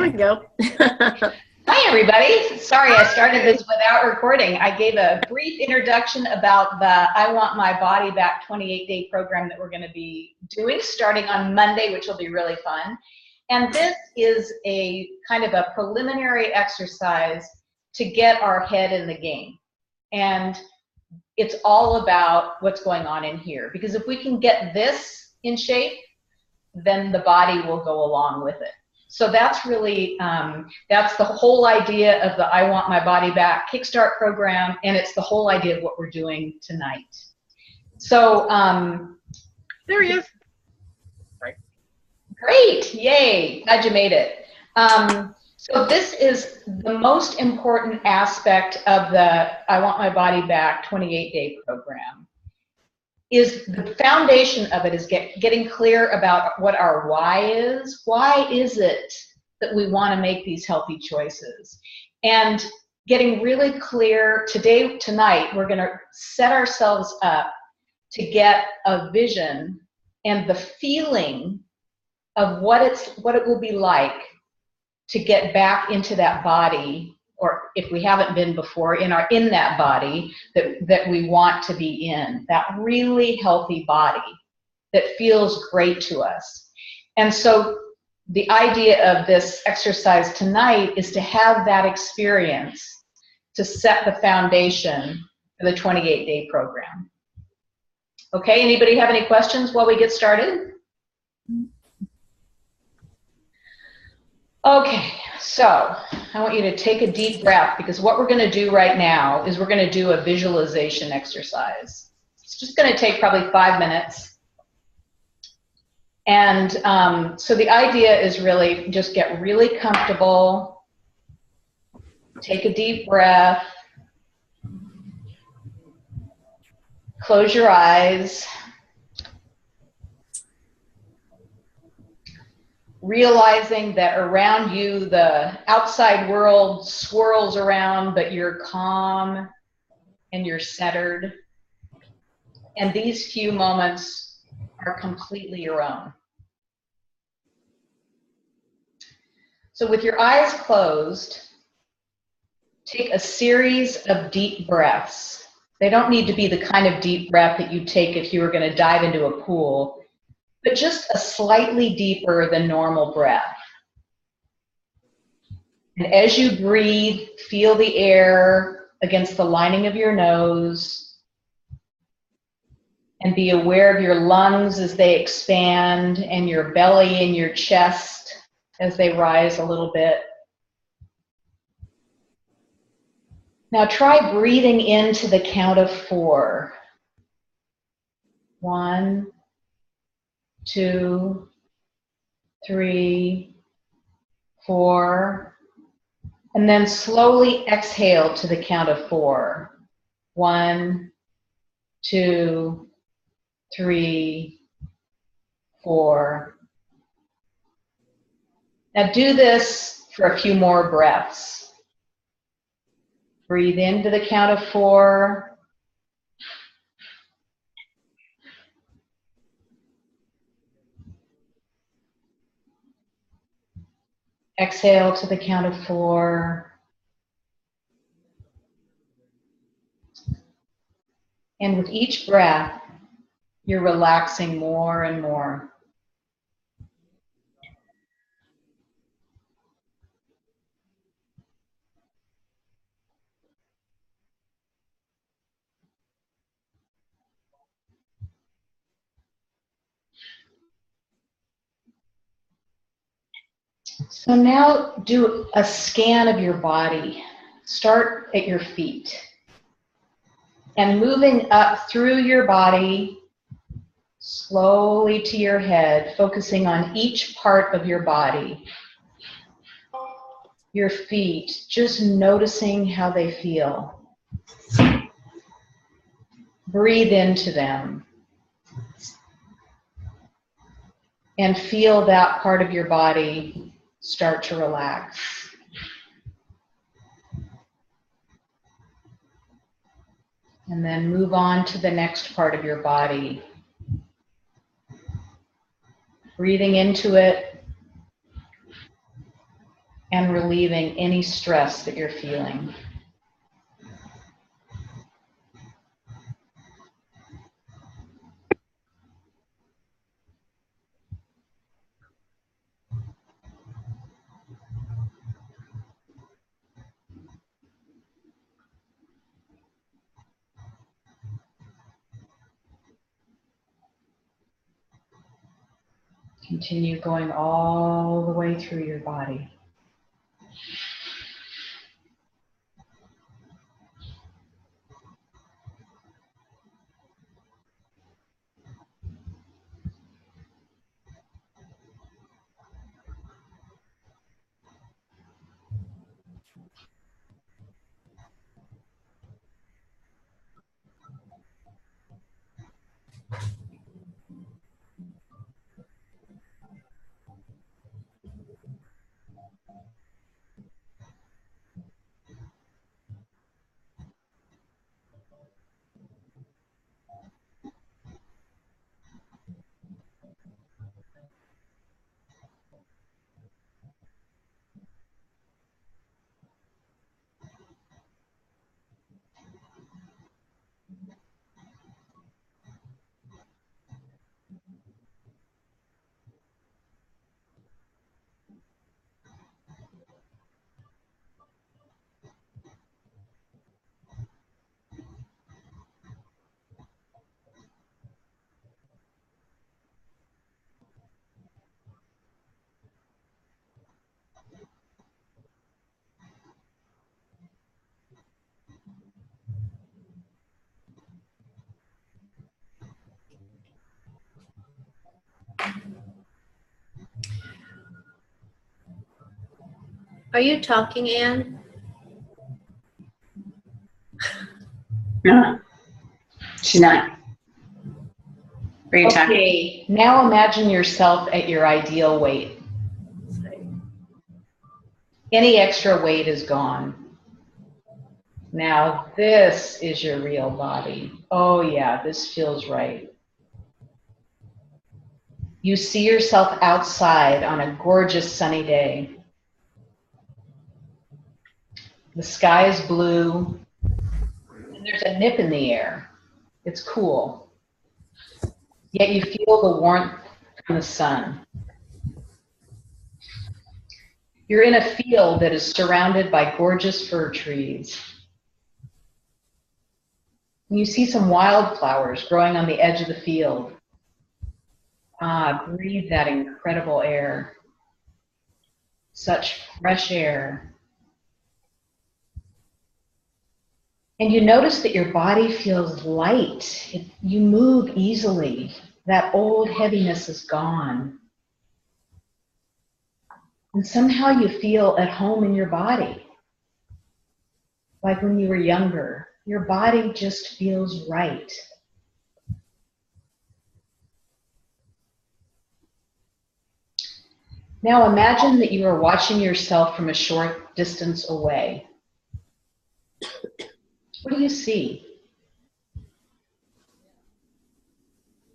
we go. Hi, everybody. Sorry, I started this without recording. I gave a brief introduction about the I Want My Body Back 28-day program that we're going to be doing starting on Monday, which will be really fun. And this is a kind of a preliminary exercise to get our head in the game. And it's all about what's going on in here. Because if we can get this in shape, then the body will go along with it. So that's really, that's the whole idea of the I Want My Body Back Kickstart program, and it's the whole idea of what we're doing tonight. So, there he is. Right. Great, yay, glad you made it. So this is the most important aspect of the I Want My Body Back 28-day program. Is the foundation of it is getting clear about what our why is. Why is it that we want to make these healthy choices? And getting really clear tonight, we're going to set ourselves up to get a vision and the feeling of what it will be like to get back into that body, or if we haven't been before, in that body that we want to be in, that really healthy body that feels great to us. And so the idea of this exercise tonight is to have that experience to set the foundation for the 28-day program. Okay, anybody have any questions while we get started? Okay, so I want you to take a deep breath, because what we're going to do right now is we're going to do a visualization exercise. It's just going to take probably 5 minutes. And so the idea is really just get really comfortable, take a deep breath, close your eyes. Realizing that around you, the outside world swirls around, but you're calm and you're centered. And these few moments are completely your own. So with your eyes closed, take a series of deep breaths. They don't need to be the kind of deep breath that you take if you were going to dive into a pool, but just a slightly deeper than normal breath. And as you breathe, feel the air against the lining of your nose, and be aware of your lungs as they expand, and your belly and your chest as they rise a little bit. Now try breathing into the count of 4. 1, 2, 3, 4, and then slowly exhale to the count of 4. 1, 2, 3, 4. Now do this for a few more breaths. Breathe into the count of 4. Exhale to the count of 4. And with each breath, you're relaxing more and more. So now do a scan of your body. Start at your feet. And moving up through your body, slowly to your head, focusing on each part of your body. Your feet, just noticing how they feel. Breathe into them. And feel that part of your body start to relax. And then move on to the next part of your body. Breathing into it. and relieving any stress that you're feeling. Continue going all the way through your body. Are you talking, Anne? No, she's not. Are you talking? Okay, now imagine yourself at your ideal weight. Any extra weight is gone. Now this is your real body. Oh yeah, this feels right. You see yourself outside on a gorgeous sunny day. The sky is blue, and there's a nip in the air. It's cool. Yet you feel the warmth from the sun. You're in a field that is surrounded by gorgeous fir trees. And you see some wildflowers growing on the edge of the field. Ah, breathe that incredible air. Such fresh air. And you notice that your body feels light. You move easily. That old heaviness is gone. And somehow you feel at home in your body. Like when you were younger. Your body just feels right. Now imagine that you are watching yourself from a short distance away. What do you see?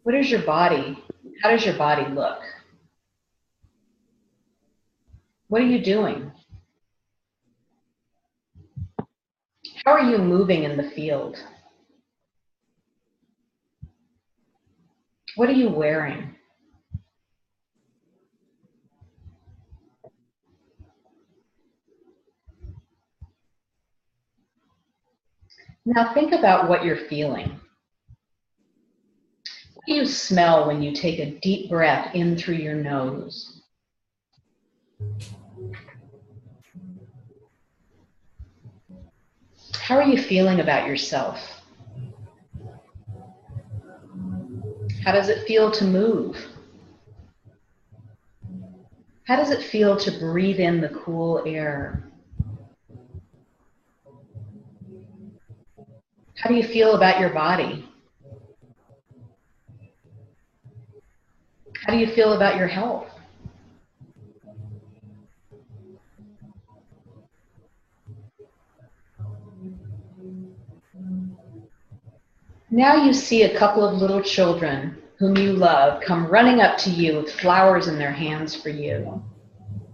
What is your body? How does your body look? What are you doing? How are you moving in the field? What are you wearing? Now think about what you're feeling. What do you smell when you take a deep breath in through your nose? How are you feeling about yourself? How does it feel to move? How does it feel to breathe in the cool air? How do you feel about your body? How do you feel about your health? Now you see a couple of little children whom you love come running up to you with flowers in their hands for you.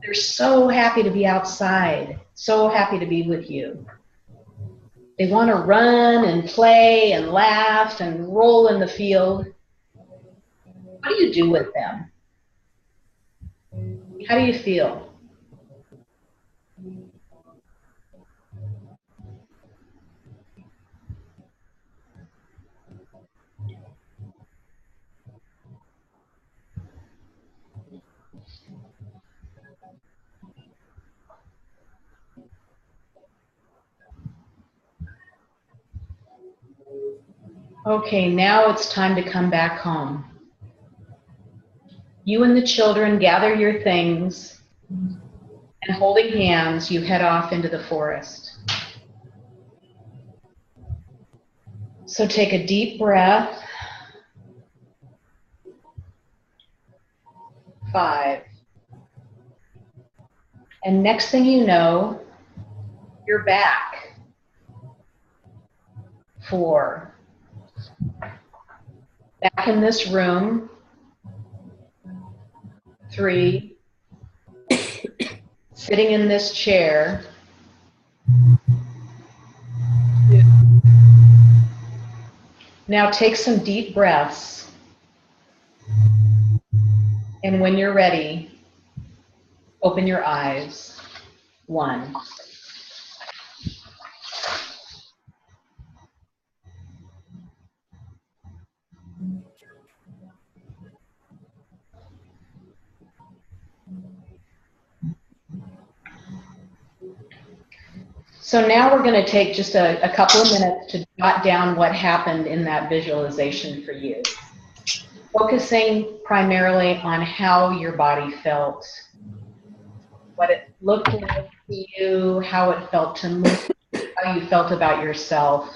They're so happy to be outside, so happy to be with you. They want to run and play and laugh and roll in the field. What do you do with them? How do you feel? Okay, now it's time to come back home. You and the children gather your things, and holding hands, you head off into the forest. So take a deep breath. 5. And next thing you know, you're back. 4. Back in this room. 3. Sitting in this chair. 2. Now take some deep breaths. And when you're ready, open your eyes. 1. So now we're going to take just a couple of minutes to jot down what happened in that visualization for you. Focusing primarily on how your body felt, what it looked like to you, how it felt to move, how you felt about yourself.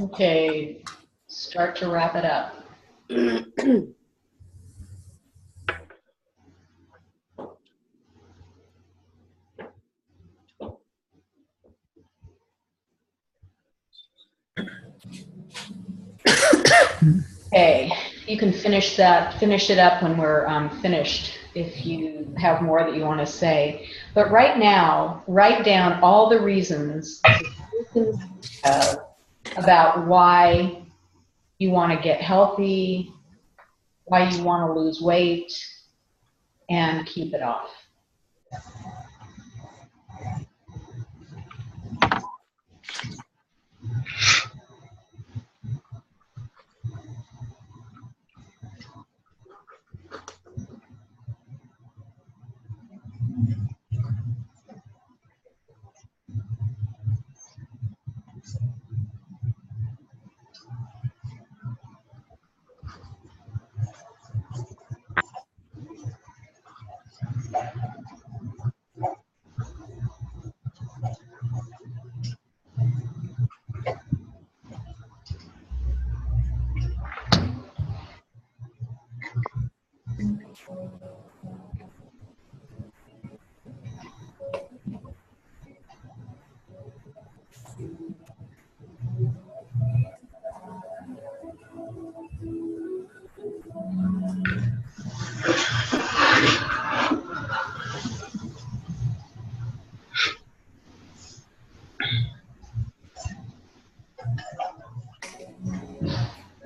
Okay, start to wrap it up. Okay, you can finish it up when we're finished if you have more that you want to say. But right now, write down all the reasons you can have about why you want to get healthy, why you want to lose weight, and keep it off.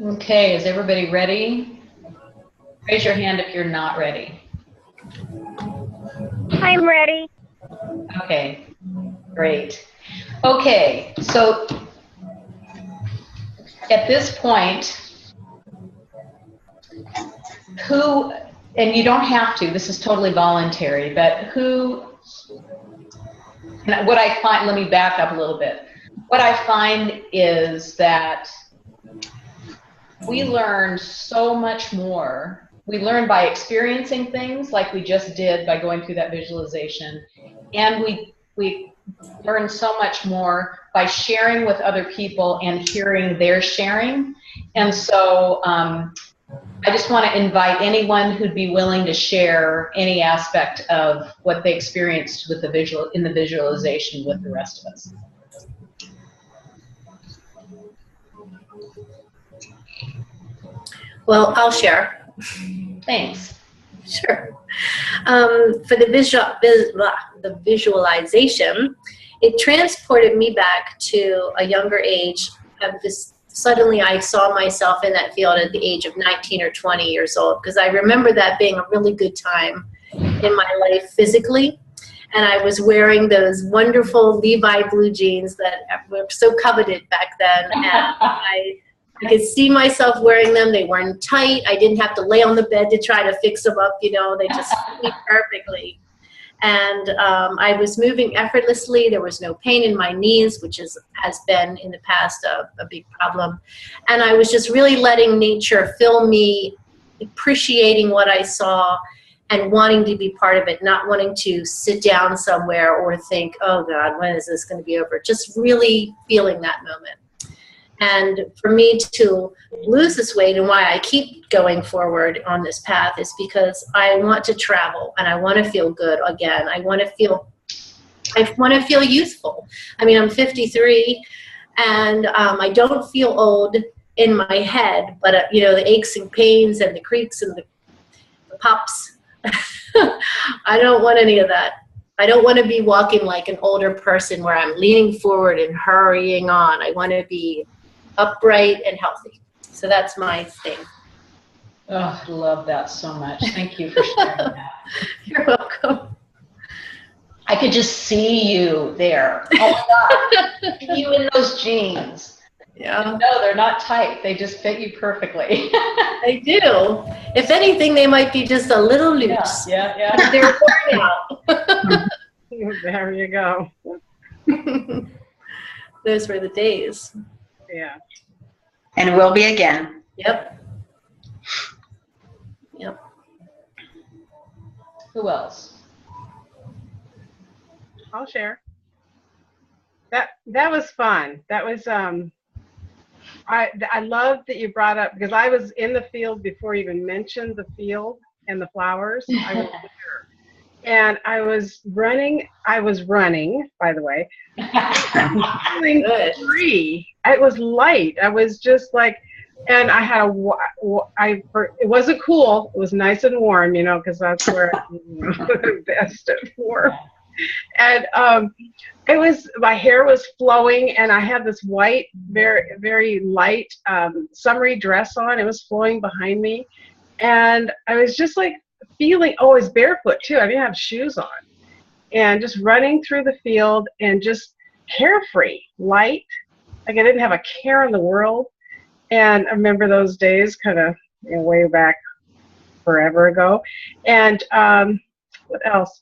Okay, is everybody ready? Raise your hand if you're not ready. I'm ready. Okay, great. Okay, so at this point, who, and you don't have to, this is totally voluntary, but who, and what I find, let me back up a little bit. What I find is that we learn so much more. We learn by experiencing things like we just did by going through that visualization. And we learn so much more by sharing with other people and hearing their sharing. And so I just want to invite anyone who'd be willing to share any aspect of what they experienced with the visualization with the rest of us. Well, I'll share. Thanks. Sure. For the visualization, it transported me back to a younger age. Suddenly I saw myself in that field at the age of 19 or 20 years old, because I remember that being a really good time in my life physically. And I was wearing those wonderful Levi blue jeans that were so coveted back then. And I could see myself wearing them. They weren't tight. I didn't have to lay on the bed to try to fix them up, you know, they just fit me perfectly. And I was moving effortlessly. There was no pain in my knees, which has been in the past a big problem. And I was just really letting nature fill me, appreciating what I saw and wanting to be part of it, not wanting to sit down somewhere or think, oh God, when is this going to be over? Just really feeling that moment. And for me to lose this weight, and why I keep going forward on this path, is because I want to travel and I want to feel good again. I want to feel youthful. I mean, I'm 53 and I don't feel old in my head, but you know, the aches and pains and the creaks and the pops, I don't want any of that. I don't want to be walking like an older person where I'm leaning forward and hurrying on. I want to be upright and healthy. So that's my thing. Oh, I love that so much. Thank you for sharing that. You're welcome. I could just see you there. Oh my God, you in those jeans. Yeah. No, they're not tight. They just fit you perfectly. They do. If anything, they might be just a little loose. Yeah. They're worn out. There you go. Those were the days. Yeah. And will be again. Yep. Who else? I'll share. That was fun. That was I love that you brought up, because I was in the field before you even mentioned the field and the flowers. I was there. And I was running, by the way. Feeling free. It was light. I was just like, and I had it wasn't cool. It was nice and warm, you know, because that's where I'm best at warm. And my hair was flowing, and I had this white, very, very light summery dress on. It was flowing behind me. And I was just like feeling, I was barefoot too. I didn't have shoes on. And just running through the field and just carefree, light. Like I didn't have a care in the world. And I remember those days kind of, you know, way back forever ago. And what else?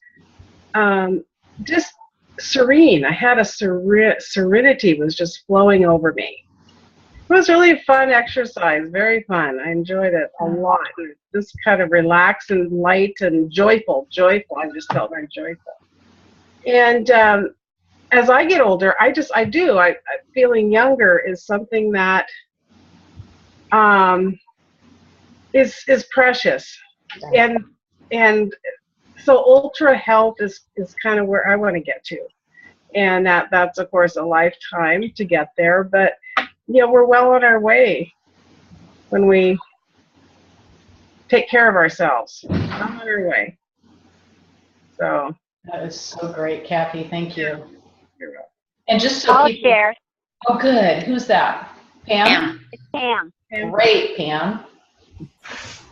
Just serene. I had a serenity was just flowing over me. It was really a fun exercise, very fun. I enjoyed it a lot. Just kind of relaxed and light and joyful. I just felt very joyful. And as I get older, feeling younger is something that is precious. And so ultra health is kind of where I want to get to. And that's of course a lifetime to get there, but you know, we're well on our way when we take care of ourselves. We're on our way. So That was so great, Kathy. Thank you. you're welcome. And just so I'll people, share. oh, good. Who's that? Pam? It's Pam. Great, Pam.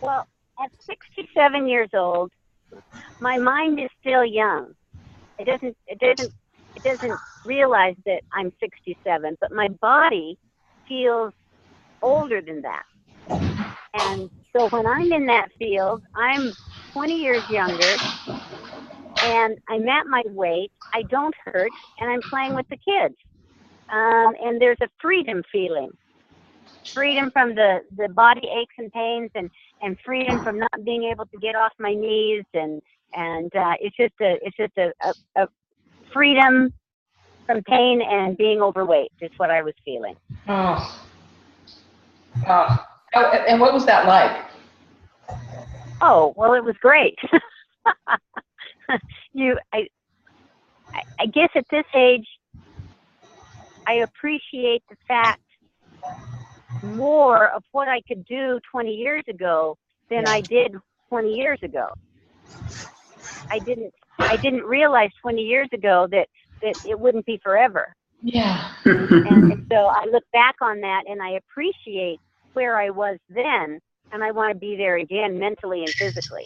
Well, at 67 years old, my mind is still young. It doesn't realize that I'm 67, but my body feels older than that. And so when I'm in that field, I'm 20 years younger, and I'm at my weight, I don't hurt, and I'm playing with the kids. And there's a freedom feeling. Freedom from the body aches and pains, and freedom from not being able to get off my knees, and it's just a freedom from pain and being overweight is what I was feeling. Oh. Oh. And what was that like? Oh, well, it was great. I guess at this age, I appreciate the fact more of what I could do 20 years ago than I did 20 years ago. I didn't realize 20 years ago that it wouldn't be forever. Yeah. And so I look back on that and I appreciate where I was then, and I want to be there again mentally and physically.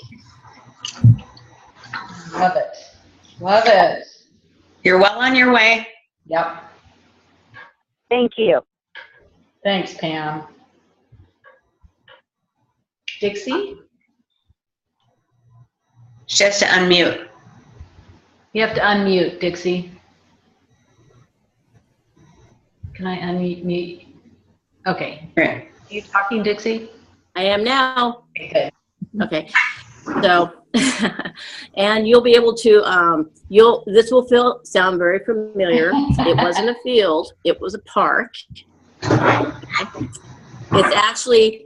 Love it. Love it. You're well on your way. Yep. Thank you. Thanks, Pam. Dixie? She has to unmute. You have to unmute, Dixie. Can I unmute? Okay. Right. Are you talking, Dixie? I am now. Okay, good. Okay. So, and you'll be able to, this will sound very familiar. It wasn't a field, it was a park. It's actually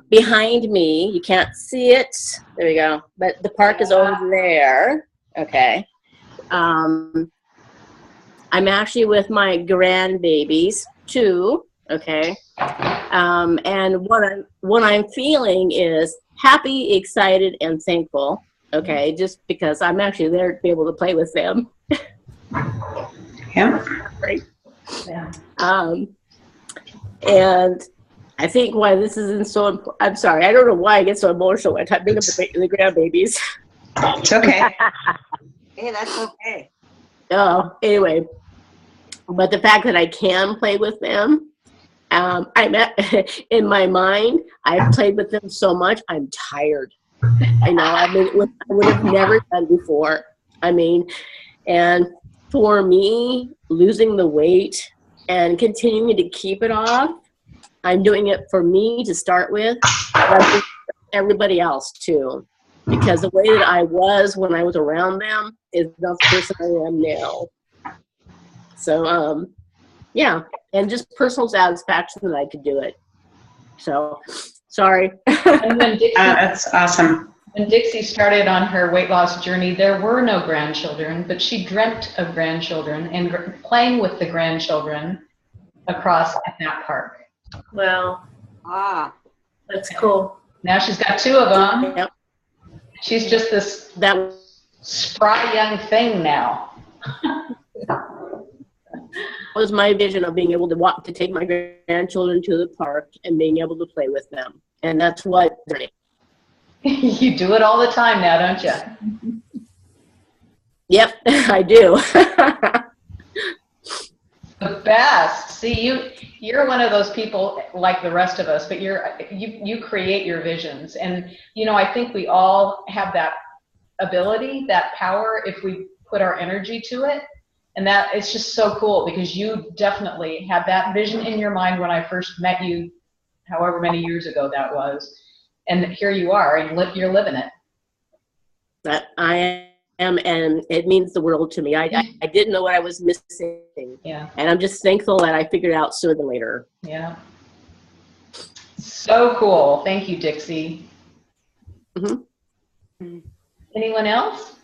behind me. You can't see it. There you go. But the park is over there. Okay. I'm actually with my grandbabies too. Okay. And what I'm feeling is happy, excited, and thankful. Okay, just because I'm actually there to be able to play with them. Yeah. Right. Yeah. And I think why this isn't so important. I'm sorry, I don't know why I get so emotional when I bring up the grandbabies. It's okay. Hey, that's okay. Anyway, but the fact that I can play with them, in my mind, I've played with them so much, I'm tired. I know, I would have never done before. I mean, and for me, losing the weight and continuing to keep it off, I'm doing it for me to start with, but I think everybody else too. Because the way that I was when I was around them is not the person I am now. So, yeah, and just personal satisfaction that I could do it. So, sorry. And when That's awesome. when Dixie started on her weight loss journey, there were no grandchildren, but she dreamt of grandchildren and playing with the grandchildren across at that park. Wow, Ah. that's cool. Now she's got two of them. Yep. She's just this That spry young thing now. was my vision of being able to take my grandchildren to the park and being able to play with them. And that's what You do it all the time now, don't you? Yep, I do. The best. See, you're one of those people like the rest of us, but you create your visions. And, I think we all have that ability, that power, if we put our energy to it. And that it's just so cool because you definitely had that vision in your mind when I first met you, however many years ago that was. And here you are, and you're living it. That I am, and it means the world to me. I didn't know what I was missing. Yeah. And I'm just thankful that I figured it out sooner than later. Yeah. So cool. Thank you, Dixie. Mm-hmm. Anyone else?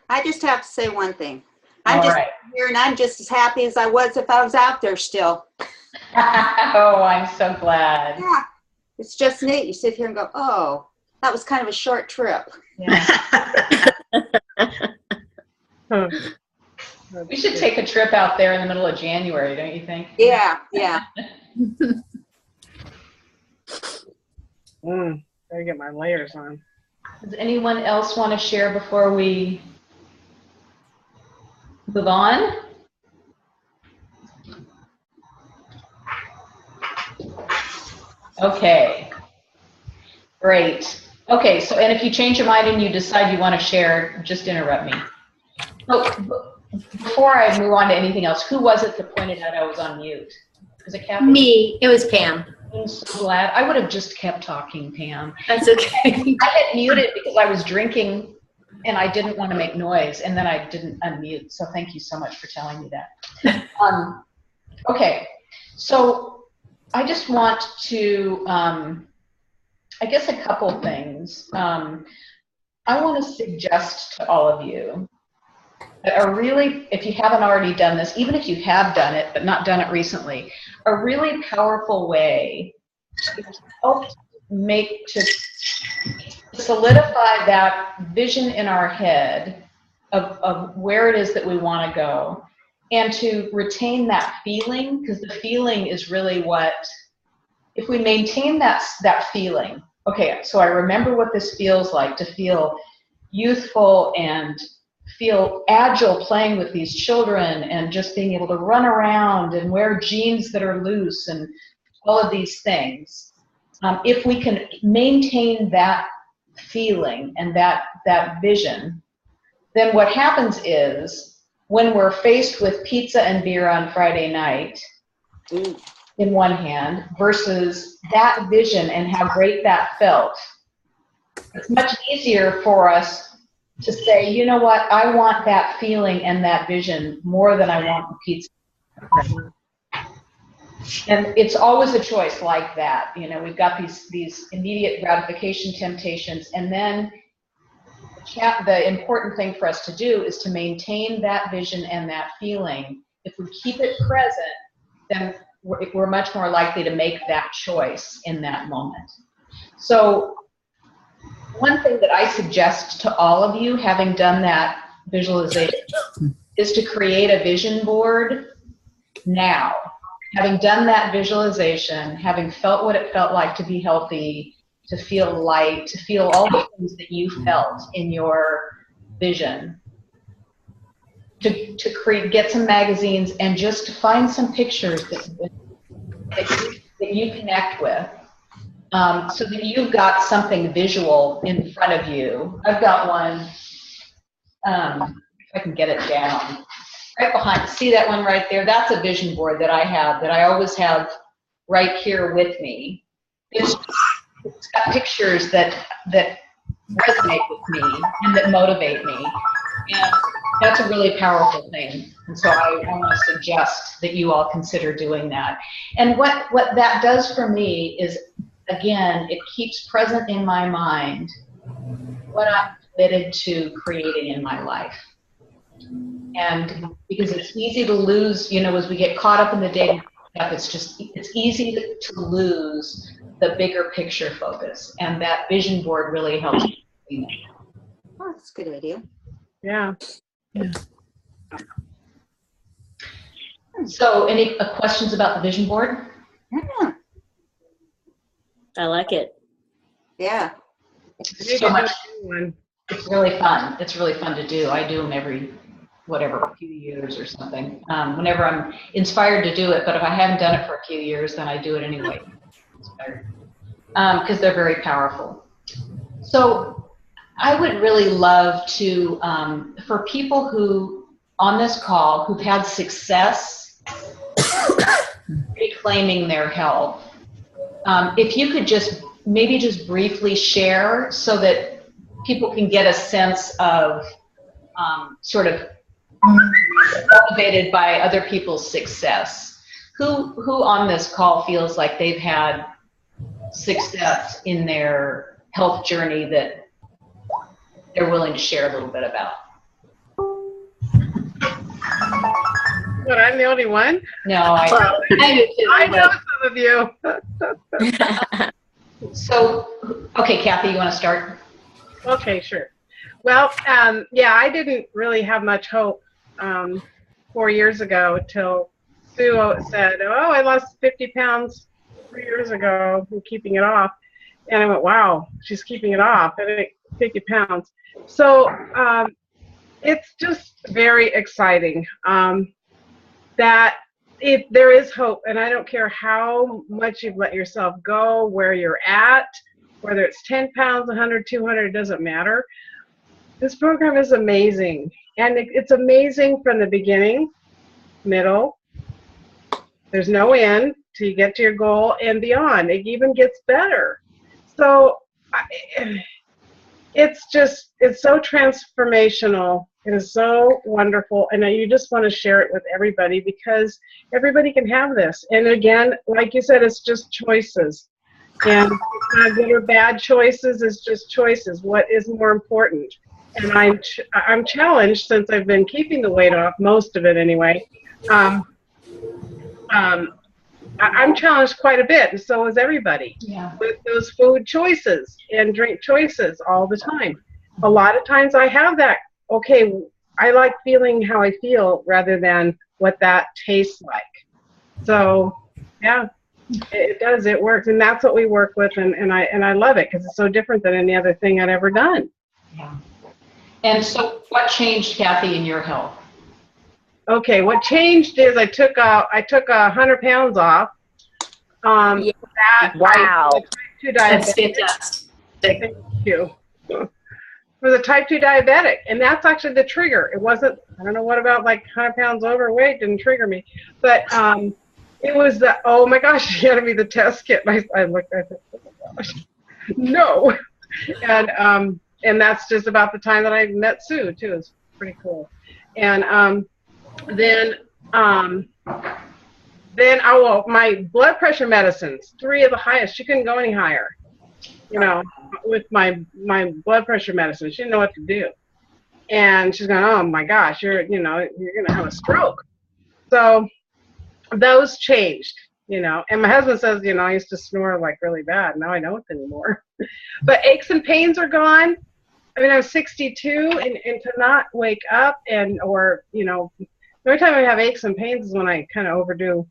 I just have to say one thing. All I'm just right. here and I'm just as happy as I was if I was out there still. Oh, I'm so glad. Yeah. It's just neat. You sit here and go, oh, that was kind of a short trip. Yeah. We should take a trip out there in the middle of January, don't you think? Yeah, yeah. Gotta get my layers on. Does anyone else want to share before we move on? Okay, great. Okay, so, and if you change your mind and you decide you want to share, just interrupt me. So, before I move on to anything else, who was it that pointed out I was on mute? Was it Kathy? Me. It was Pam. I'm so glad. I would have just kept talking, Pam. That's okay. I had muted because I was drinking and I didn't want to make noise, and then I didn't unmute. So thank you so much for telling me that. Okay, so I just want to, I guess a couple things. I want to suggest to all of you that are really, if you haven't already done this, even if you have done it but not done it recently, a really powerful way to help to solidify that vision in our head of where it is that we want to go, and to retain that feeling, because the feeling is really what, if we maintain that feeling, okay, so I remember what this feels like to feel youthful and feel agile playing with these children and just being able to run around and wear jeans that are loose and all of these things. If we can maintain that feeling and that vision, then what happens is when we're faced with pizza and beer on Friday night in one hand versus that vision and how great that felt, it's much easier for us to say, you know what, I want that feeling and that vision more than I want the pizza. And it's always a choice like that. You know, we've got these immediate gratification temptations, and then the important thing for us to do is to maintain that vision and that feeling. If we keep it present, then we're much more likely to make that choice in that moment. So one thing that I suggest to all of you, having done that visualization, is to create a vision board now. Having done that visualization, having felt what it felt like to be healthy, to feel light, to feel all the things that you felt in your vision, to get some magazines and just to find some pictures that you connect with. So that you've got something visual in front of you. I've got one, if I can get it down, right behind, see that one right there? That's a vision board that I have, that I always have right here with me. It's got pictures that resonate with me and that motivate me. And that's a really powerful thing. And so I want to suggest that you all consider doing that. And what that does for me is, again, it keeps present in my mind what I'm committed to creating in my life. And because it's easy to lose, you know, as we get caught up in the day stuff, it's easy to lose the bigger picture focus. And that vision board really helps. Oh, that's a good idea. Yeah. So any questions about the vision board? Yeah. I like it. Yeah. It's so much. It's really fun. It's really fun to do. I do them every, a few years or something. Whenever I'm inspired to do it, but if I haven't done it for a few years, then I do it anyway. Because they're very powerful. So I would really love to, for people who, on this call, who've had success reclaiming their health, if you could maybe just briefly share so that people can get a sense of sort of motivated by other people's success. Who on this call feels like they've had success in their health journey that they're willing to share a little bit about? But I'm the only one? No, I know some of you. So, okay, Kathy, you want to start? Okay, sure. Well, yeah, I didn't really have much hope 4 years ago till Sue said, "Oh, I lost 50 pounds 3 years ago. I'm keeping it off." And I went, "Wow, she's keeping it off, and 50 pounds." So it's just very exciting that if there is hope, and I don't care how much you've let yourself go, where you're at, whether it's 10 pounds, 100, 200, it doesn't matter. This program is amazing. And it's amazing from the beginning, middle. There's no end till you get to your goal and beyond. It even gets better. So it's so transformational. It is so wonderful. And you just want to share it with everybody because everybody can have this. And again, like you said, it's just choices. And it's not good or bad choices, it's just choices. What is more important? And I'm challenged since I've been keeping the weight off, most of it anyway. I'm challenged quite a bit, and so is everybody, with those food choices and drink choices all the time. A lot of times I have that, okay, I like feeling how I feel rather than what that tastes like. So, yeah, it does. It works, and that's what we work with, and I love it because it's so different than any other thing I'd ever done. Yeah. And so what changed, Kathy, in your health? Okay, what changed is I took 100 pounds off. Wow. That's fantastic. Thank you. For the type 2 diabetic, and that's actually the trigger. It wasn't, I don't know what about like 100 pounds overweight didn't trigger me, but it was the, oh my gosh, you handed me the test kit. I looked, I said, oh my gosh, no. And that's just about the time that I met Sue too. It's pretty cool. And then my blood pressure medicines, 3 of the highest. She couldn't go any higher, you know, with my blood pressure medicine. She didn't know what to do. And she's going, oh my gosh, you're going to have a stroke. So those changed, you know. And my husband says, you know, I used to snore like really bad. Now I don't anymore. But aches and pains are gone. I mean, I'm 62, and to not wake up or, you know, the only time I have aches and pains is when I kind of overdo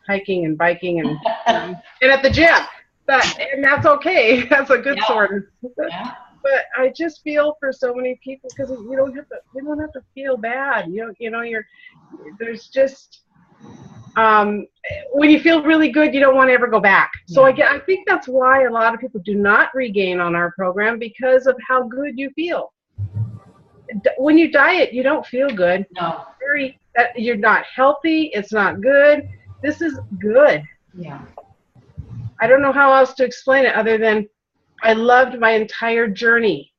hiking and biking and at the gym. And that's okay. That's a good source. Yeah. But I just feel for so many people because you don't have to feel bad. There's just when you feel really good, you don't want to ever go back. So I think that's why a lot of people do not regain on our program because of how good you feel. When you diet, you don't feel good. No. You're not healthy. It's not good. This is good. Yeah. I don't know how else to explain it other than I loved my entire journey.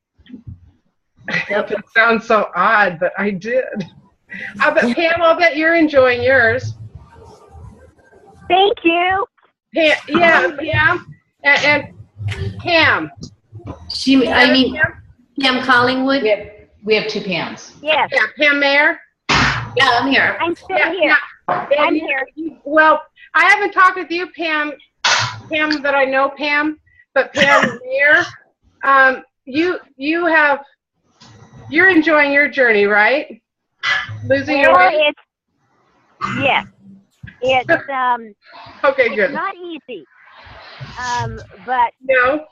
It sounds so odd, but I did. Pam, I'll bet you're enjoying yours. Thank you. Pam, Pam, and Pam. Pam Collingwood. We have 2 Pams. Yes. Yeah, Pam Mayer. Yeah, I'm here. I'm still here. I'm here. Well, I haven't talked with you, Pam that I know, Pam, but Pam Mayer, you're enjoying your journey, right? Losing your weight? Yes. It's okay, good. It's not easy. But no.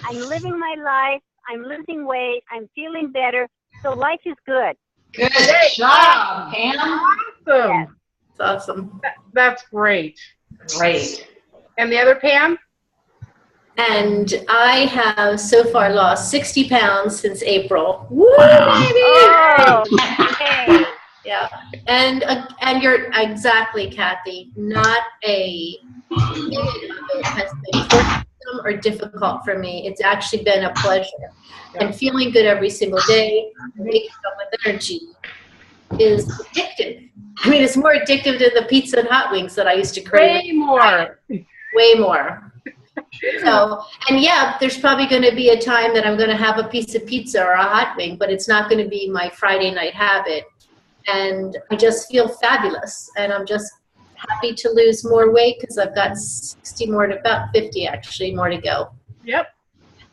I'm living my life. I'm losing weight. I'm feeling better. So life is good. Good job, Pam. Awesome. Yes. It's awesome. That's great. Great. And the other Pam? And I have so far lost 60 pounds since April. Woo, Wow. baby! Oh, okay. Yeah, and you're exactly, Kathy. Not a minute of it has been burdensome or difficult for me. It's actually been a pleasure. And feeling good every single day, waking up with energy, is addictive. I mean, it's more addictive than the pizza and hot wings that I used to crave. Way more. Way more. So, and yeah, there's probably going to be a time that I'm going to have a piece of pizza or a hot wing, but it's not going to be my Friday night habit. And I just feel fabulous. And I'm just happy to lose more weight because I've got 60 more to, about 50 actually, more to go. Yep.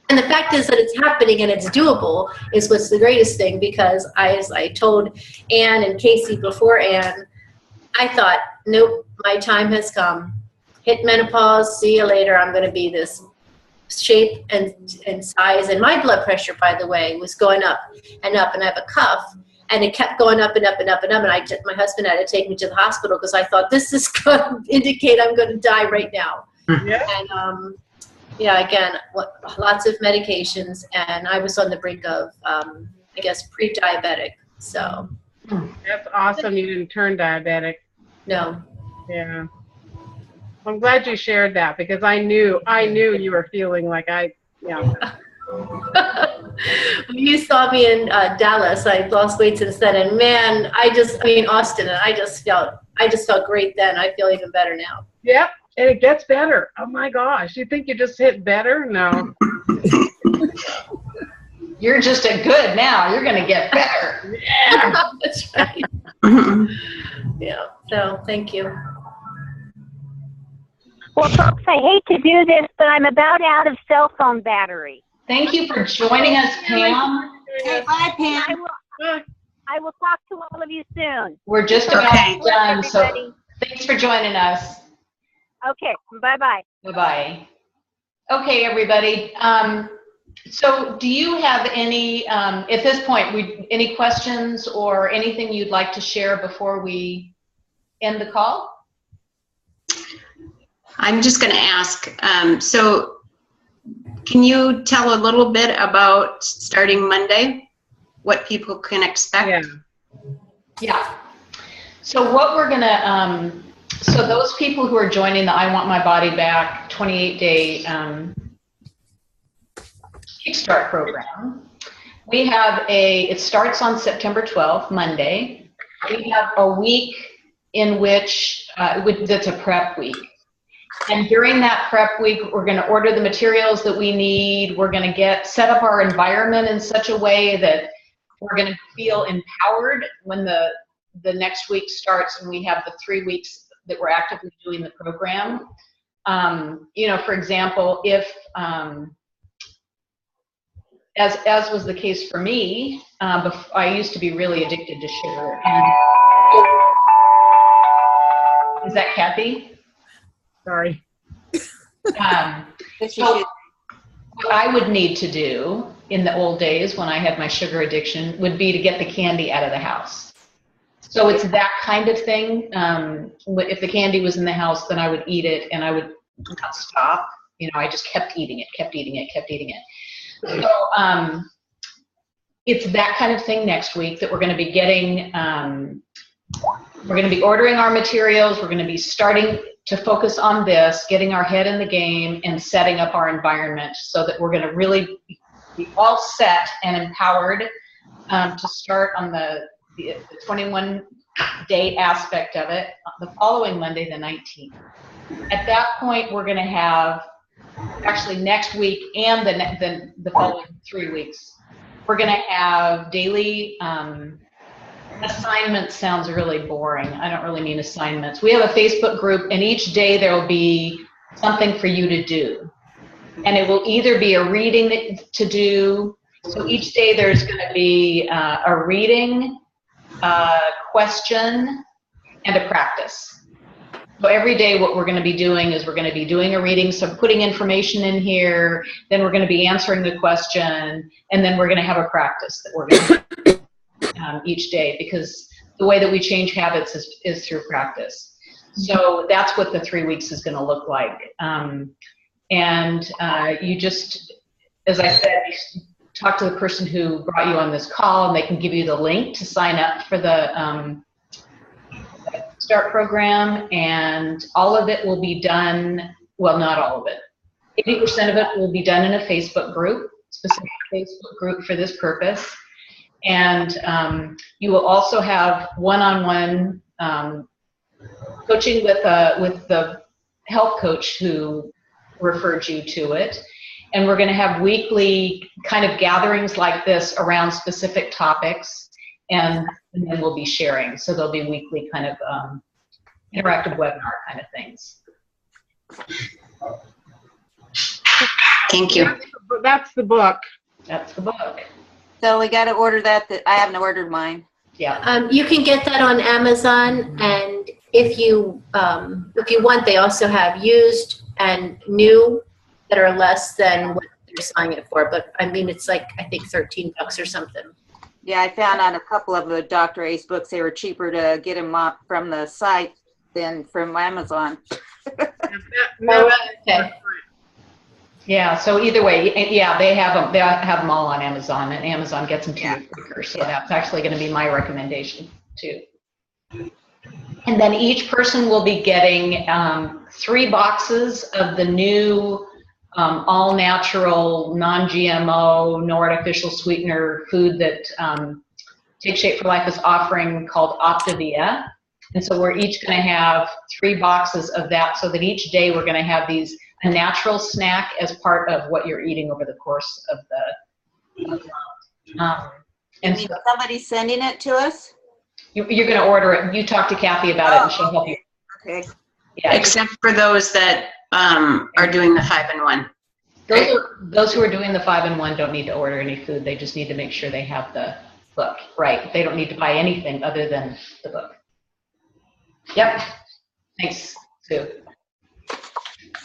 And the fact is that it's happening and it's doable is what's the greatest thing, because as I told Ann and Casey before Ann, I thought, nope, my time has come. Hit menopause, see you later. I'm going to be this shape and size. And my blood pressure, by the way, was going up and up, and I have a cuff. And it kept going up and up and up and up. And my husband had to take me to the hospital because I thought, this is going to indicate I'm going to die right now. Yeah. And yeah, again, lots of medications. And I was on the brink of, I guess, pre-diabetic. So. That's awesome. You didn't turn diabetic. No. Yeah. I'm glad you shared that, because I knew you were feeling like yeah. When you saw me in Dallas, I lost weight since then, and man, Austin, and I just felt great then. I feel even better now. Yep, and it gets better. Oh my gosh, you think you just hit better? No. You're just a good now. You're going to get better. Yeah. That's right. Yeah. So thank you. Well, folks, I hate to do this, but I'm about out of cell phone battery. Thank you for joining us, Pam. Hey, bye, Pam. I will talk to all of you soon. We're just about Okay. done, so Everybody. thanks for joining us. Okay, bye-bye. Bye-bye. Okay, everybody. So do you have any, at this point, any questions or anything you'd like to share before we end the call? I'm just going to ask, so can you tell a little bit about starting Monday, what people can expect? Yeah. Yeah. So what we're going to, so those people who are joining the I Want My Body Back 28-day Kickstart program, we have it starts on September 12th, Monday. We have a week in which, that's a prep week. And during that prep week, we're going to order the materials that we need. We're going to set up our environment in such a way that we're going to feel empowered when the next week starts, and we have the 3 weeks that we're actively doing the program. For example, if, as was the case for me, I used to be really addicted to sugar. And is that Kathy? Sorry. So what I would need to do in the old days when I had my sugar addiction would be to get the candy out of the house. So it's that kind of thing. If the candy was in the house, then I would eat it, and I would not stop. I just kept eating it. So it's that kind of thing next week that we're going to be getting. We're going to be ordering our materials. We're going to be starting to focus on this, getting our head in the game and setting up our environment so that we're going to really be all set and empowered to start on the 21-day aspect of it the following Monday, the 19th. At that point, we're going to have, actually next week and the following 3 weeks, we're going to have daily assignments. Sounds really boring. I don't really mean assignments. We have a Facebook group, and each day there will be something for you to do. And it will either be a reading to do. So each day there's going to be a reading, a question, and a practice. So every day what we're going to be doing is we're going to be doing a reading, so putting information in here, then we're going to be answering the question, and then we're going to have a practice that we're going to do each day, because the way that we change habits is through practice. So that's what the 3 weeks is going to look like. You just, as I said, you talk to the person who brought you on this call, and they can give you the link to sign up for the START program, and all of it will be done, well, not all of it. 80% of it will be done in a Facebook group, specific Facebook group for this purpose. And you will also have one-on-one coaching with the health coach who referred you to it. And we're going to have weekly kind of gatherings like this around specific topics, and then we'll be sharing. So there'll be weekly kind of interactive webinar kind of things. Thank you. That's the book. That's the book. So we got to order that. I haven't ordered mine. Yeah. You can get that on Amazon, and if you want, they also have used and new that are less than what they're selling it for. But I mean, it's like I think $13 or something. Yeah, I found on a couple of the Dr. A's books they were cheaper to get them up from the site than from Amazon. Okay. Yeah. So either way, yeah, they have them. They have them all on Amazon, and Amazon gets them to you quicker. So that's actually going to be my recommendation too. And then each person will be getting 3 boxes of the new all-natural, non-GMO, no artificial sweetener food that Take Shape for Life is offering, called Optavia. And so we're each going to have 3 boxes of that, so that each day we're going to have a natural snack as part of what you're eating over the course of the month. And so somebody's sending it to us? You're going to order it. You talk to Kathy about it, and she'll help you. Okay. Yeah. Except for those that are doing the 5-in-1. Those who are doing the 5-in-1 don't need to order any food. They just need to make sure they have the book. Right. They don't need to buy anything other than the book. Yep. Thanks, Sue.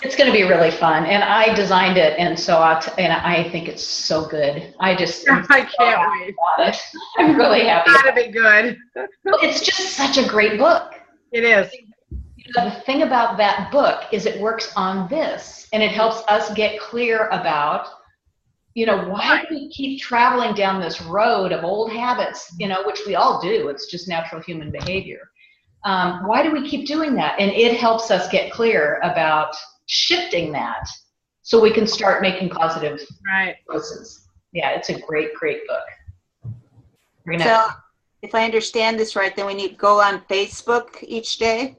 It's going to be really fun, and I designed it, and so I think it's so good. I can't wait. I'm really happy. It's gotta be good. It's just such a great book. It is. The thing about that book is it works on this, and it helps us get clear about, why do we keep traveling down this road of old habits, which we all do. It's just natural human behavior. Why do we keep doing that? And it helps us get clear about shifting that so we can start making positive choices. Yeah, it's a great, great book. So if I understand this right, then we need to go on Facebook each day?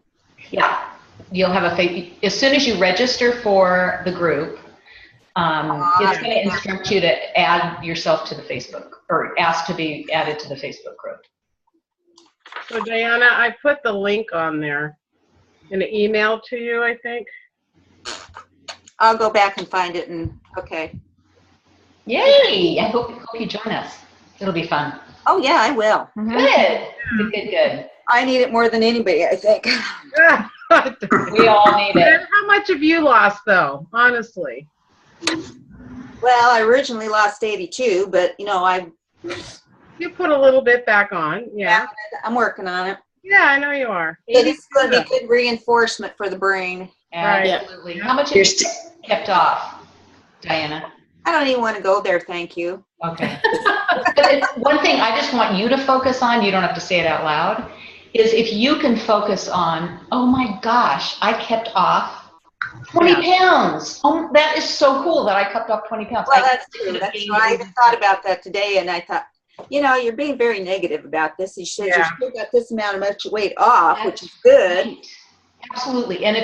Yeah, you'll have as soon as you register for the group, it's going to instruct you to add yourself to the Facebook, or ask to be added to the Facebook group. So Diana, I put the link on there in an email to you, I think. I'll go back and find it, and okay. Yay! I hope you join us. It'll be fun. Oh yeah, I will. Mm-hmm. Good. I need it more than anybody, I think. We all need it. How much have you lost, though? Honestly. Well, I originally lost 82, but You put a little bit back on, yeah. I'm working on it. Yeah, I know you are. It's going to be good reinforcement for the brain. Absolutely. How much have you kept off, Diana? I don't even want to go there, thank you. Okay. But it's one thing I just want you to focus on, you don't have to say it out loud, is if you can focus on, oh my gosh, I kept off 20 pounds. Oh, that is so cool that I kept off 20 pounds. Well, that's true. That's why I even thought about that today, and I thought, you're being very negative about this. You said you still got this amount of much weight off, which is good. Right. Absolutely. And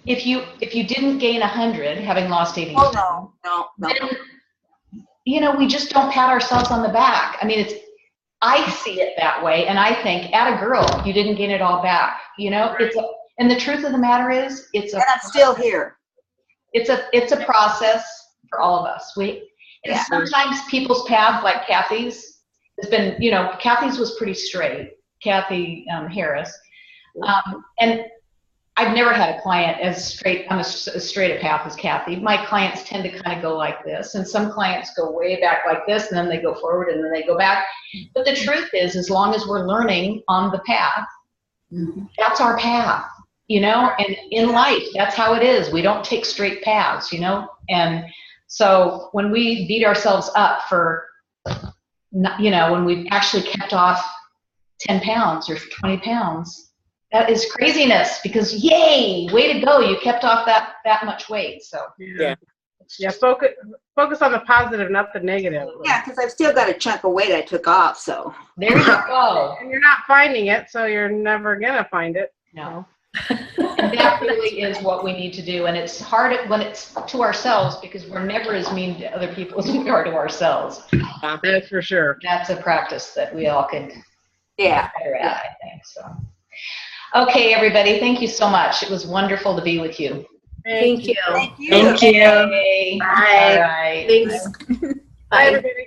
if you didn't gain 100, having lost 80, no. Then, we just don't pat ourselves on the back. I mean, I see it that way, and I think, atta girl, you didn't gain it all back. And the truth of the matter is, and I'm still here. It's a process for all of us. Sometimes people's path, like Kathy's, has been, Kathy's was pretty straight, Kathy Harris, and I've never had a client as straight a path as Kathy. My clients tend to kind of go like this, and some clients go way back like this, and then they go forward, and then they go back. But the truth is, as long as we're learning on the path, that's our path, and in life, that's how it is. We don't take straight paths, and so when we beat ourselves up for, when we've actually kept off 10 pounds or 20 pounds, that is craziness, because yay, way to go, you kept off that much weight. So focus on the positive, not the negative. Yeah, because I've still got a chunk of weight I took off, so there you go. And you're not finding it, so you're never gonna find it. No. And that really is what we need to do, and it's hard when it's to ourselves, because we're never as mean to other people as we are to ourselves. That's for sure. That's a practice that we all could get better at, I think. So, okay, everybody, thank you so much. It was wonderful to be with you. Thank you. Thank you. Thank you. Yay. Bye. All right. Thanks. Bye, Bye. everybody.